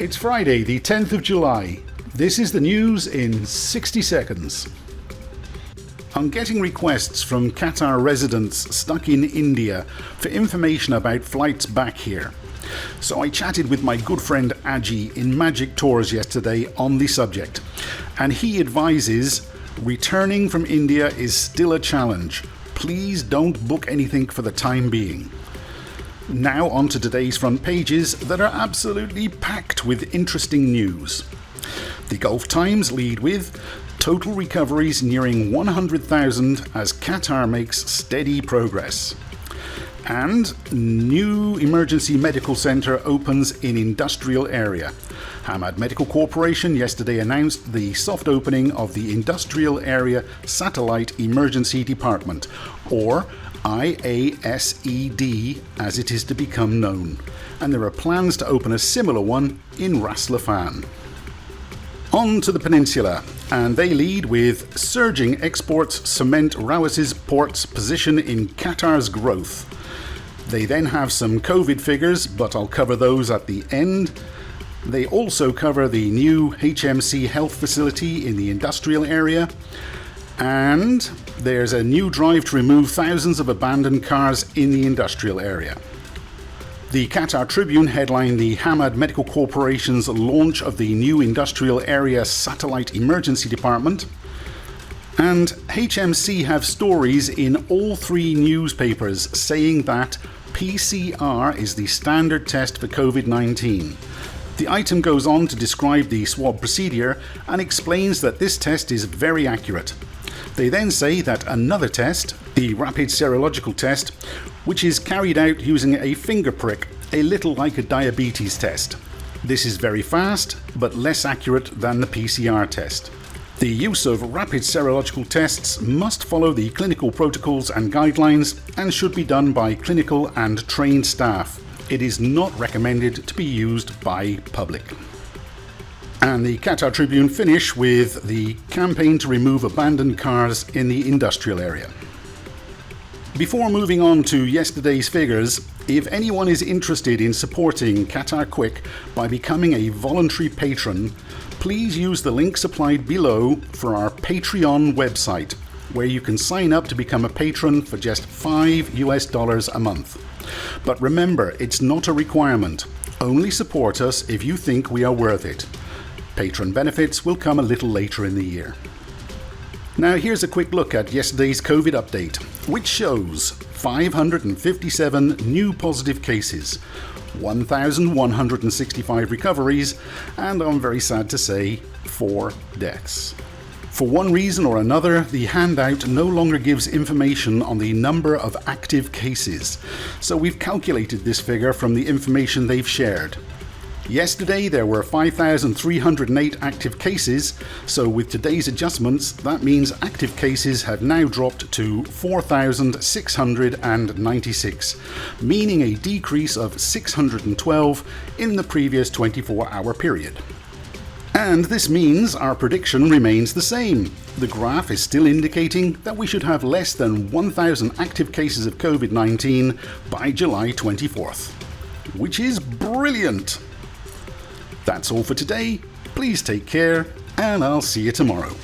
It's Friday, the 10th of July. This is the news in 60 seconds. I'm getting requests from Qatar residents stuck in India for information about flights back here. So I chatted with my good friend Aji in Magic Tours yesterday on the subject, and he advises returning from India is still a challenge. Please don't book anything for the time being. Now on to today's front pages that are absolutely packed with interesting news. The Gulf Times lead with total recoveries nearing 100,000 as Qatar makes steady progress. And new emergency medical centre opens in industrial area. Hamad Medical Corporation yesterday announced the soft opening of the Industrial Area Satellite Emergency Department, or IASED as it is to become known, and there are plans to open a similar one in Ras Laffan. On to the peninsula, and they lead with surging exports cement Rawas's port's position in Qatar's growth. They then have some COVID figures, but I'll cover those at the end. They also cover the new HMC health facility in the industrial area, and there's a new drive to remove thousands of abandoned cars in the industrial area. The Qatar Tribune headlined the Hamad Medical Corporation's launch of the new industrial area satellite emergency department. And HMC have stories in all three newspapers saying that PCR is the standard test for COVID-19. The item goes on to describe the swab procedure and explains that this test is very accurate. They then say that another test, the rapid serological test, which is carried out using a finger prick, a little like a diabetes test. This is very fast, but less accurate than the PCR test. The use of rapid serological tests must follow the clinical protocols and guidelines and should be done by clinical and trained staff. It is not recommended to be used by public. And the Qatar Tribune finish with the campaign to remove abandoned cars in the industrial area. Before moving on to yesterday's figures, if anyone is interested in supporting Qatar Quick by becoming a voluntary patron, please use the link supplied below for our Patreon website, where you can sign up to become a patron for just $5 a month. But remember, it's not a requirement. Only support us if you think we are worth it. Patron benefits will come a little later in the year. Now here's a quick look at yesterday's COVID update, which shows 557 new positive cases, 1,165 recoveries, and I'm very sad to say, 4 deaths. For one reason or another, the handout no longer gives information on the number of active cases, so we've calculated this figure from the information they've shared. Yesterday there were 5,308 active cases, so with today's adjustments that means active cases have now dropped to 4,696, meaning a decrease of 612 in the previous 24-hour period. And this means our prediction remains the same. The graph is still indicating that we should have less than 1,000 active cases of COVID-19 by July 24th, which is brilliant. That's all for today. Please take care, and I'll see you tomorrow.